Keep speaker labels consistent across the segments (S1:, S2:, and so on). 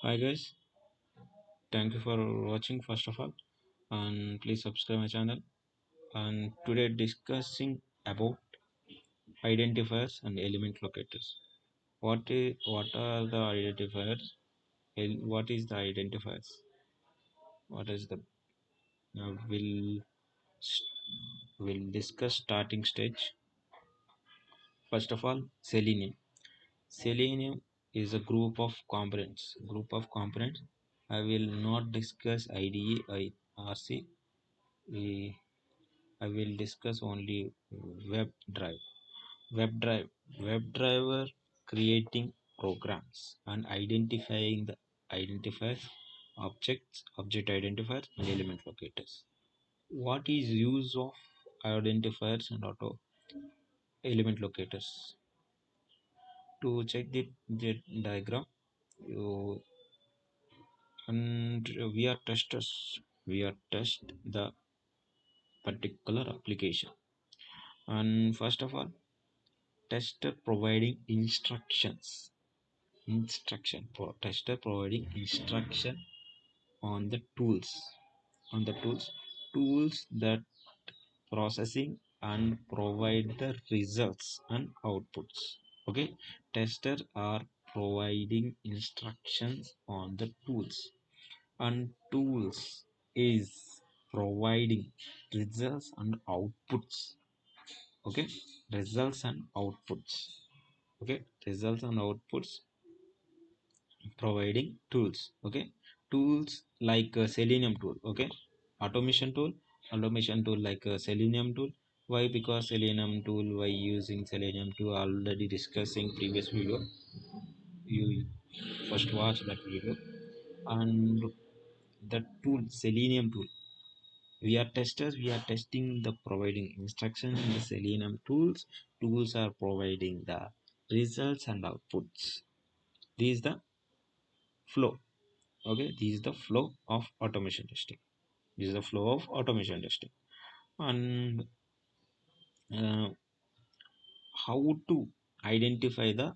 S1: Hi guys, thank you for watching first of all, and please subscribe my channel. And today discussing about identifiers and element locators. What are the identifiers? What is the identifiers? What is the now we'll discuss starting stage. First of all, Selenium. Selenium is a group of components. I will not discuss IDE or RC. I will discuss only WebDrive. WebDrive, WebDriver creating programs and identifying the identifiers, object identifiers, and element locators. What is use of identifiers and auto element locators? To check the diagram, you and we are testers. We are test the particular application. And first of all, tester providing instruction for tester providing instruction on the tools that processing and provide the results and outputs. Okay, tester are providing instructions on the tools, and tools is providing results and outputs. Okay, results and outputs. Okay, results and outputs providing tools. Okay, tools like a Selenium tool. Okay, automation tool like a Selenium tool. Why? Because Selenium tool, why using Selenium tool, already discussing previous video. You first watch that video. And the tool, Selenium tool, we are testers, we are testing the providing instructions in the Selenium tools are providing the results and outputs. This is the flow. Okay, this is the flow of automation testing. This is the flow of automation testing. And uh, how to identify the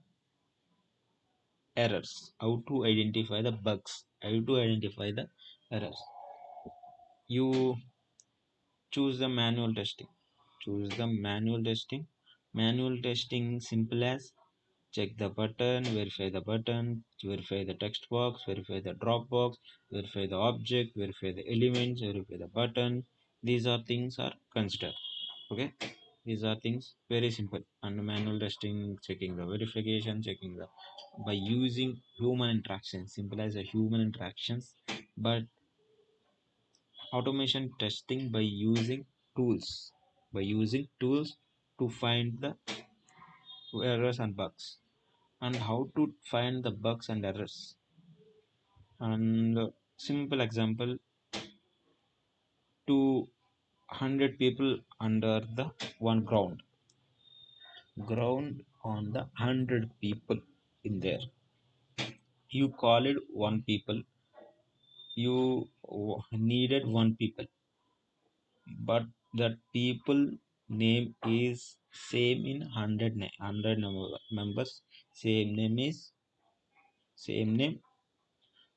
S1: errors, how to identify the bugs, how to identify the errors. You choose the manual testing. Simple as check the button, verify the text box, verify the drop box, verify the object, verify the elements, verify the button. These are things are considered. Okay, these are things very simple. And manual testing, checking the verification, checking the by using human interaction, simple as a human interactions. But automation testing by using tools to find the errors and bugs. And how to find the bugs and errors. And simple example, 200 people under the one ground on the 100 people in there. You call it one people, you needed one people, but that people name is same in 100 members. Same name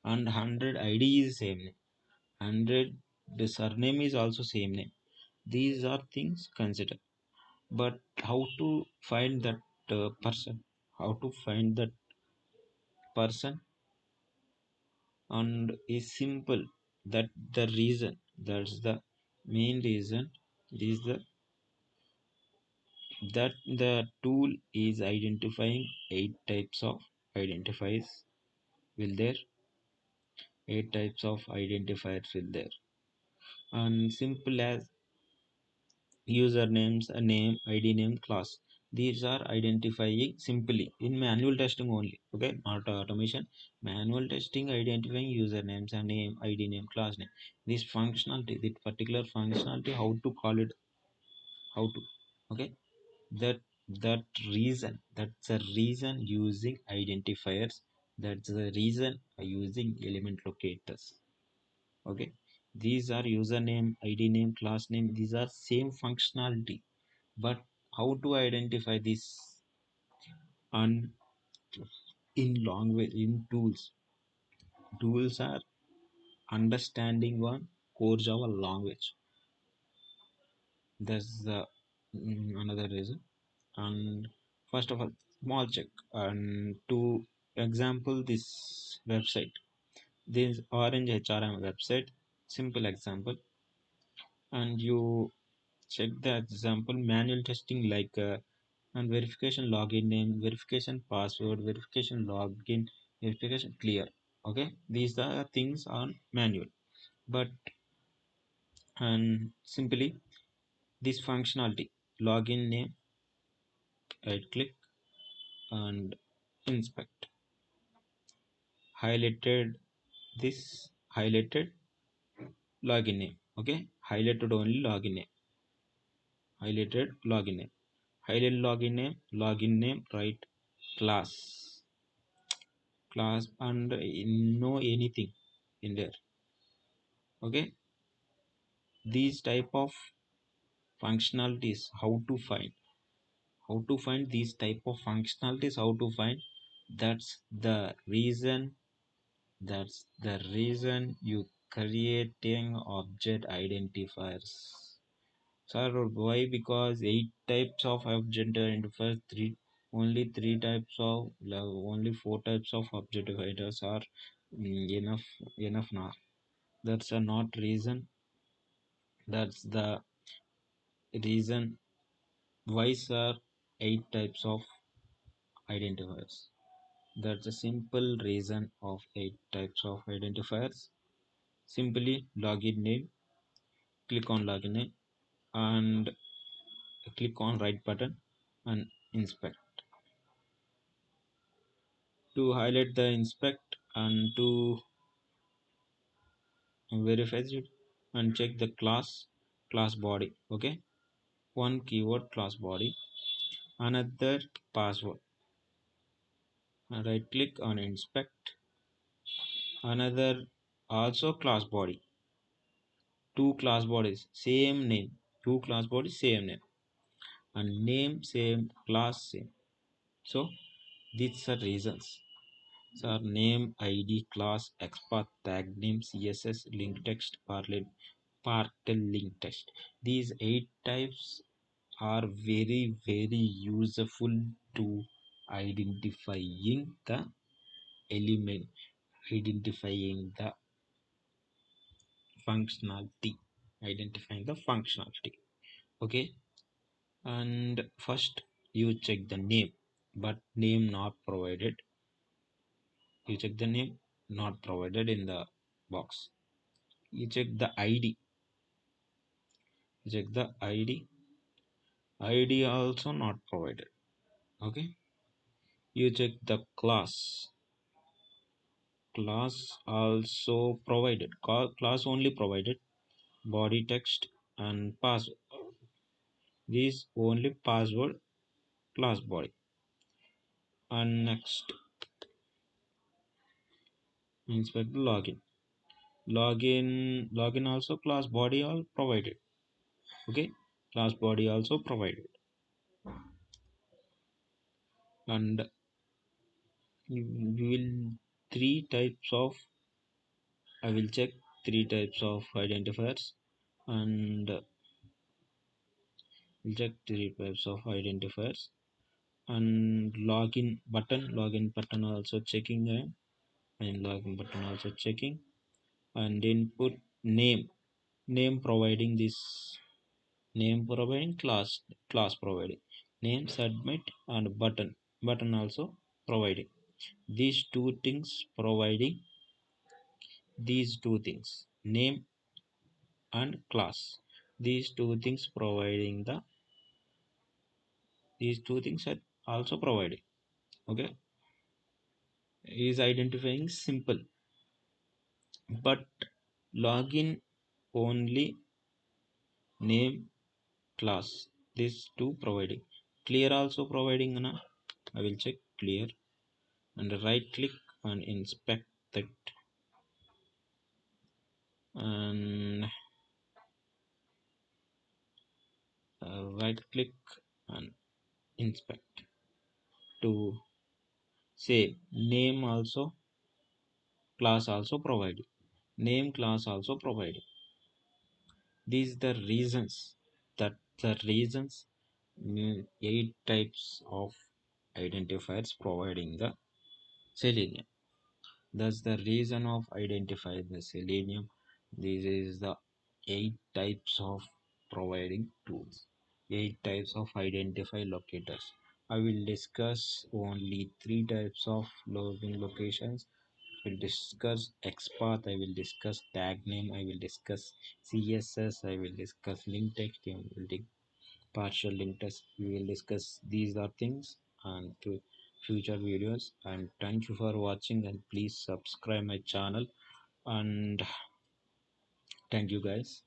S1: and 100 id is same name. 100 the surname is also same name. These are things considered. But how to find that person? How to find that person? And is simple. That's the main reason is that the tool is identifying 8 types of identifiers will there. 8 types of identifiers will there. And simple as usernames, a name, id name, class. These are identifying simply in manual testing only. Okay, not automation. Manual testing identifying usernames, a name, id name, class name. This functionality, this particular functionality, how to call it, how to. Okay, that that's the reason using identifiers. That's the reason using element locators. Okay, these are username, id name, class name. These are same functionality, but how to identify this? And in long way in tools, tools are understanding one core Java language. That's the another reason. And first of all, small check. And to example this website, this orange HRM website, simple example, and you check the example manual testing like and verification login name, verification password, verification login, verification clear. Okay, these are things on manual, but and simply this functionality login name, right click and inspect, highlighted this, highlighted login name. Okay, highlighted only login name, highlighted login name, highlight login name, right class and no anything in there. Okay, these type of functionalities, how to find these type of functionalities, how to find, that's the reason, that's the reason you creating object identifiers. Sir, why? Because 8 types of object identifiers, only 3 types of, only 4 types of object identifiers are enough now. That's a not reason. That's the reason why, sir, 8 types of identifiers. That's a simple reason of 8 types of identifiers. Simply login name, click on login name and click on right button and inspect. To highlight the inspect and to verify it and check the class body. Okay, one keyword class body, another password, and right click on inspect, another also class body, two class bodies same name, two class bodies same name, and name same, class same. So these are reasons. So name, ID, class, expert, tag name, CSS, link text, partial link text. These 8 types are very useful to identifying the element, identifying the functionality, identifying the functionality. Okay, and first you check the name, but name not provided. You check the name not provided in the box. You check the ID, you check the ID also not provided. Okay, you check the class also provided, class only provided, body text and password, these only password, class body. And next inspect the login also class body all provided. Okay, class body also provided. And you will three types of, I will check 3 types of identifiers, and we'll check 3 types of identifiers. And login button also checking, and login button also checking, and input name providing this, name providing, class providing, name submit, and button also providing. These two things providing, these two things name and class, these two things providing the, these two things are also providing. Okay, is identifying simple, but login only name, class, these two providing, clear also providing na. I will check clear and right click and inspect that, and right click and inspect to say name also, class also provided, name class also provided. These the reasons that the reasons 8 types of identifiers providing the Selenium. Thus the reason of identify the Selenium. This is the 8 types of providing tools. 8 types of identify locators. I will discuss only 3 types of logging locations. I will discuss XPath, I will discuss tag name, I will discuss CSS, I will discuss link text, I will partial link test. We will discuss these are things and to future videos. And thank you for watching, and please subscribe my channel, and thank you guys.